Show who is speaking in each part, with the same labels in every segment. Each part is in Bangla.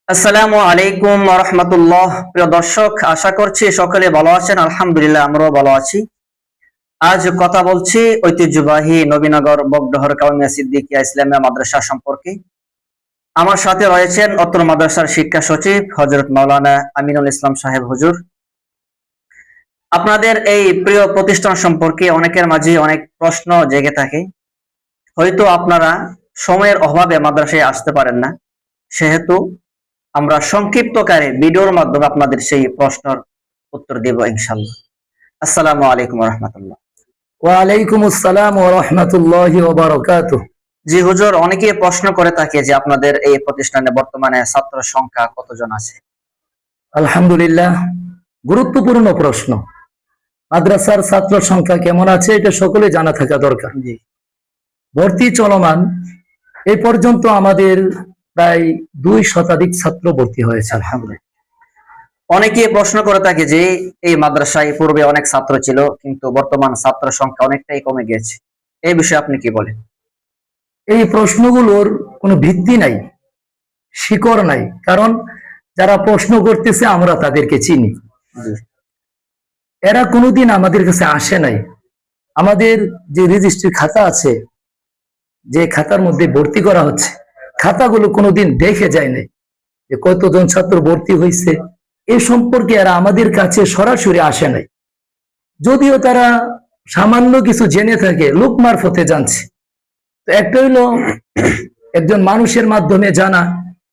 Speaker 1: আসসালামু আলাইকুম ওয়া রাহমাতুল্লাহ। প্রিয় দর্শক, আশা করছি সকলে ভালো আছেন। আলহামদুলিল্লাহ, আমরাও ভালো আছি। আজ কথা বলছি ঐতিহ্যবাহী নবীনগর বগডহর কাউমিয়া সিদ্দিকিয়া ইসলামিয়া মাদ্রাসা সম্পর্কে। আমার সাথে রয়েছেন অত্র মাদ্রাসার শিক্ষা সচিব হযরত মাওলানা আমিনুল ইসলাম সাহেব হুজুর। আপনাদের এই প্রিয় প্রতিষ্ঠান সম্পর্কে অনেকের মাঝে অনেক প্রশ্ন জেগে থাকে। হয়তো আপনারা সময়ের অভাবে মাদ্রাসায় আসতে পারেন না, সেহেতু আমরা সংক্ষিপ্তকারে ভিডিওর মাধ্যমে আপনাদের সেই প্রশ্নের উত্তর দেব ইনশাআল্লাহ। আসসালামু আলাইকুম ওয়া রাহমাতুল্লাহ।
Speaker 2: ওয়ালাইকুম আসসালাম ওয়া রাহমাতুল্লাহি ওয়া বারাকাতুহু।
Speaker 1: জি হুজুর, অনেকেই প্রশ্ন করে থাকে যে আপনাদের এই প্রতিষ্ঠানে বর্তমানে ছাত্র সংখ্যা কতজন আছে?
Speaker 2: আলহামদুলিল্লাহ, গুরুত্বপূর্ণ প্রশ্ন। মাদ্রাসার ছাত্র সংখ্যা কেমন আছে এটা সকলে জানা থাকা দরকার।
Speaker 1: জি,
Speaker 2: ভর্তি চলমান, এই পর্যন্ত আমাদের প্রায় 2 শতাধিক ছাত্র ভর্তি হয়েছে আলহামদুলিল্লাহ।
Speaker 1: অনেকেই প্রশ্ন করে থাকে যে এই মাদ্রাসায় পূর্বে অনেক ছাত্র ছিল, কিন্তু বর্তমান ছাত্র সংখ্যা অনেকটাই কমে গেছে। এই বিষয়ে আপনি কি বলেন?
Speaker 2: এই প্রশ্নগুলোর কোনো ভিত্তি নাই, শিকড় নাই। কারণ যারা প্রশ্ন করতেছে আমরা তাদেরকে চিনি।
Speaker 1: জি,
Speaker 2: এরা কোনোদিন আমাদের কাছে আসে নাই। আমাদের যে রেজিস্ট্রি খাতা আছে, যে খাতার মধ্যে ভর্তি করা হচ্ছে, খাতাগুলো কোনোদিন দেখে যায় নাই যে কতজন ছাত্র ভর্তি হয়েছে। এই সম্পর্কে এরা আমাদের কাছে সরাসরি আসে নাই। যদিও তারা সামান্য কিছু জেনে থাকে, লোক মারফতে জানছে। তো একটা হলো একজন মানুষের মাধ্যমে জানা,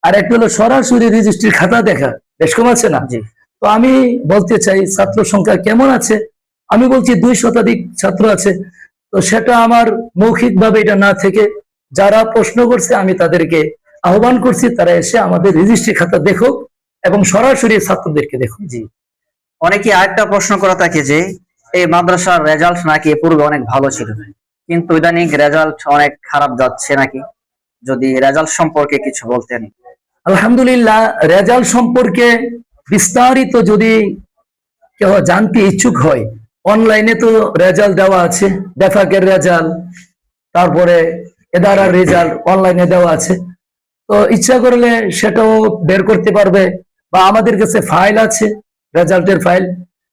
Speaker 2: আর একটা হলো সরাসরি রেজিস্ট্রির খাতা দেখা। বেশ কম আছে না?
Speaker 1: জি,
Speaker 2: তো আমি বলতে চাই ছাত্র সংখ্যা কেমন আছে। আমি বলছি 2 শতাধিক ছাত্র আছে। তো সেটা আমার মৌখিক ভাবে এটা না থেকে যারা প্রশ্ন করছে আমি তাদেরকে আহ্বান করছি, তারা এসে আমাদের রেজিস্ট্রি খাতা দেখো এবং সরাসরি ছাত্রদেরকে দেখো।
Speaker 1: জি। অনেকে আরেকটা প্রশ্ন করে থাকে যে এই মাদ্রাসার রেজাল্ট নাকি পূর্বে অনেক ভালো ছিল, কিন্তু ইদানিং রেজাল্ট অনেক খারাপ যাচ্ছে নাকি? যদি রেজাল্ট সম্পর্কে কিছু বলতেন।
Speaker 2: আলহামদুলিল্লাহ, রেজাল্ট সম্পর্কে বিস্তারিত যদি কেউ জানতে ইচ্ছুক হয়, অনলাইনে তো রেজাল্ট দেওয়া আছে, বেফাকের রেজাল্ট, তারপরে এদারার রেজাল্ট অনলাইনে দেওয়া আছে। তো ইচ্ছা করলে সেটাও বের করতে পারবে, বা আমাদের কাছে ফাইল আছে, রেজাল্টের ফাইল।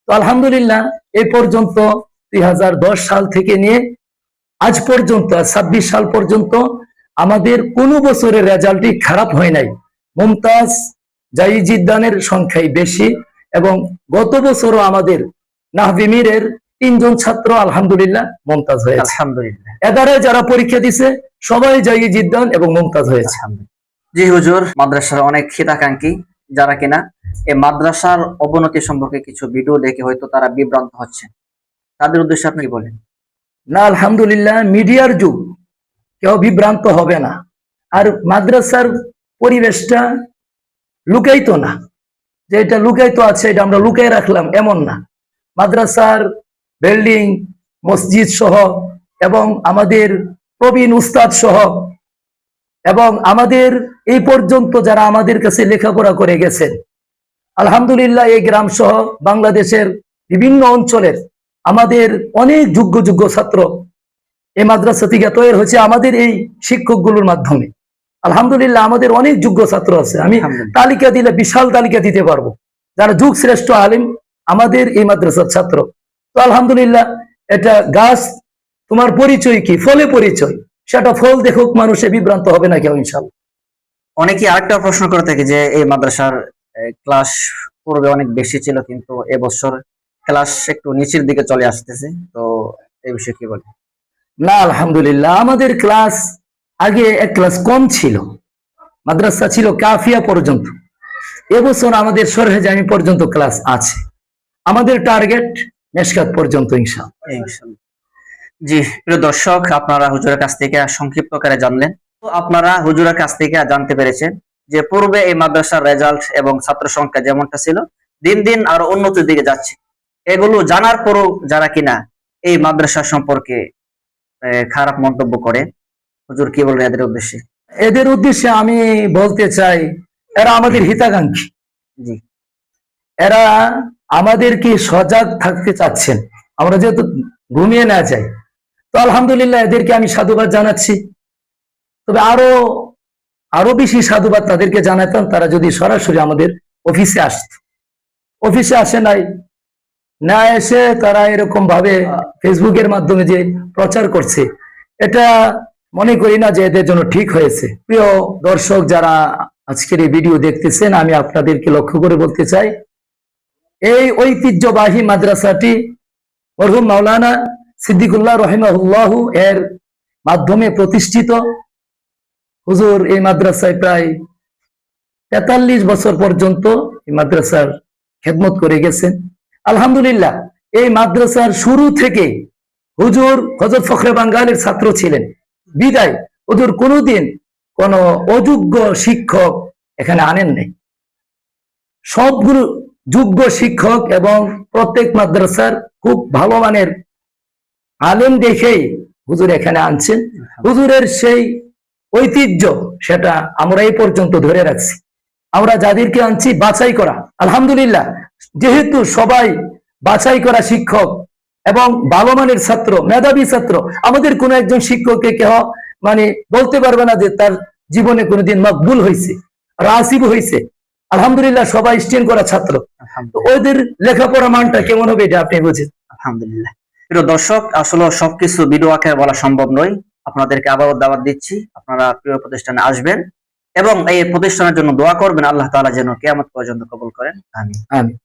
Speaker 2: তো আলহামদুলিল্লাহ, এই পর্যন্ত 2010 সাল থেকে নিয়ে আজ পর্যন্ত 26 সাল পর্যন্ত আমাদের কোনো বছরের রেজাল্টই খারাপ হয় নাই। মুমতাজ জাইজিদ্দানের সংখ্যাই বেশি, এবং গত বছরও আমাদের নাহবিমিরের 3 জন ছাত্র আলহামদুলিল্লাহ মুমতাজ হয়েছে।
Speaker 1: আলহামদুলিল্লাহ।
Speaker 2: এবারে যারা পরীক্ষা দিছে সবাই জাইজিদ্দান এবং মুমতাজ হয়েছে।
Speaker 1: জি হুজুর, মাদ্রাসার অনেক হিতাকাঙ্ক্ষী যারা কিনা এই মাদ্রাসার অবনতি সম্পর্কে কিছু ভিডিও দেখে হয়তো তারা বিভ্রান্ত হচ্ছে, তাদের উদ্দেশ্যে আপনি কি বলেন?
Speaker 2: না, আলহামদুলিল্লাহ, মিডিয়ার যুগ, কেউ বিভ্রান্ত হবে না। আর মাদ্রাসার পরিবেশটা লুকাইতো না, যে এটা লুকাইতো আছে এটা আমরা লুকাই রাখলাম এমন না। মাদ্রাসার বিল্ডিং, মসজিদ সহ, এবং আমাদের প্রবীণ উস্তাদ সহ, এবং আমাদের এই পর্যন্ত যারা আমাদের কাছে লেখাপড়া করে গেছেন, আলহামদুলিল্লাহ, এই গ্রাম সহ বাংলাদেশের বিভিন্ন অঞ্চলের আমাদের অনেক যোগ্য যোগ্য ছাত্র এই মাদ্রাসা থেকে তৈরি হয়েছে আমাদের এই শিক্ষকগুলোর মাধ্যমে। আলহামদুলিল্লাহ, আমাদের অনেক যোগ্য ছাত্র আছে। আমি তালিকা দিলে বিশাল তালিকা দিতে পারবো, যারা যুগ শ্রেষ্ঠ আলিম আমাদের এই মাদ্রাসার ছাত্র। তো আলহামদুলিল্লাহ, এটা গাছ তোমার পরিচয় কি, ফলে পরিচয়, সেটা ফল দেখুক, মানুষে বিভ্রান্ত হবে না কেউ ইনশাআল্লাহ।
Speaker 1: অনেকে আরেকটা প্রশ্ন করে থাকে যে এই মাদ্রাসার ক্লাস পূর্বে অনেক বেশি ছিল, কিন্তু এবছর ক্লাস একটু নিচের দিকে চলে আসতেছে, তো এই বিষয়ে কি বলেন?
Speaker 2: না, আলহামদুলিল্লাহ, আমাদের ক্লাস আগে 1 ক্লাস কম ছিল। মাদ্রাসা ছিল কাফিয়া পর্যন্ত, এবছর আমাদের সরহে জামি পর্যন্ত ক্লাস আছে। আমাদের টার্গেট মেশকাত পর্যন্ত ইনশাআল্লাহ।
Speaker 1: ইনশাআল্লাহ। জি, প্রিয় দর্শক, আপনারা হুজুরের কাছ থেকে সংক্ষিপ্ত করে জানলেন। তো আপনারা হুজুরের কাছ থেকে জানতে পেরেছেন যে পূর্বে এই মাদ্রাসার রেজাল্ট এবং ছাত্র সংখ্যা যেমনটা ছিল দিন দিন আরো উন্নতির দিকে যাচ্ছে। এগুলো জানার পরও যারা কিনা এই মাদ্রাসা সম্পর্কে খারাপ মন্তব্য করে, হুজুর কি বলবেন এদের উদ্দেশ্যে?
Speaker 2: এদের উদ্দেশ্যে আমি বলতে চাই, এরা আমাদের হিতাকাঙ্ক্ষী।
Speaker 1: জি,
Speaker 2: এরা আমাদেরকে সজাগ থাকতে চাচ্ছেন, আমরা যেহেতু ঘুমিয়ে না যাই। তো আলহামদুলিল্লাহ, এদেরকে আমি সাধুবাদ জানাচ্ছি। তবে আরো আরো বেশি সাধুবাদ তাদেরকে জানাতাম, তারা যদি সরাসরি আমাদের অফিসে আসত। অফিসে আসে নাই, না এসে তারা এরকম ভাবে ফেসবুকের মাধ্যমে যে প্রচার করছে, এটা মনে করি না যে এদের জন্য ঠিক হয়েছে। প্রিয় দর্শক, যারা আজকের এই ভিডিও দেখতেছেন, আমি আপনাদেরকে লক্ষ্য করে বলতে চাই, এই ঐতিহ্যবাহী মাদ্রাসাটি মরহুম মাওলানা সিদ্দিকুল্লাহ রহিমাহুল্লাহ এর মাধ্যমে প্রতিষ্ঠিত। হুজুর এই মাদ্রাসায় প্রায় 43 বছর পর্যন্ত এই মাদ্রাসার খেদমত করে গেছেন। আলহামদুলিল্লাহ, এই মাদ্রাসার শুরু থেকে হুজুর হযরত ফখরে বাঙ্গালের ছাত্র ছিলেন বিদায় হুজুর কোনোদিন কোন অযোগ্য শিক্ষক এখানে আনেন নাই। সবগুলো যোগ্য শিক্ষক এবং প্রত্যেক মাদ্রাসার খুব ভালো মানের আলেম দেখেই হুজুর এখানে আনছেন। হুজুরের সেই ঐতিহ্য সেটা আমরা এই পর্যন্ত ধরে রাখছি। আমরা যাদেরকে আনছি বাছাই করা, আলহামদুলিল্লাহ, যেহেতু সবাই বাছাই করা শিক্ষক এবং ভালো মানের ছাত্র, মেধাবী ছাত্র, আমাদের কোনো একজন শিক্ষককে কেউ মানে বলতে পারবে না যে তার জীবনে কোনোদিন মকবুল হয়েছে, রাসিব হয়েছে। আলহামদুলিল্লাহ, সবাই স্টেন করা ছাত্র। তো ওদের লেখাপড়া মানটা কেমন হবে এটা আপনি বুঝেন।
Speaker 1: আলহামদুলিল্লাহ। প্রিয় দর্শক, আসলে সবকিছু ভিডিও আকারে বলা সম্ভব নয়। আপনাদেরকে আবারও দাওয়াত দিচ্ছি, আপনারা প্রিয় প্রতিষ্ঠানে আসবেন এবং এই প্রতিষ্ঠানের জন্য দোয়া করবেন, আল্লাহ তাআলা যেন কিয়ামত পর্যন্ত কবুল করেন। আমিন।
Speaker 2: আমিন।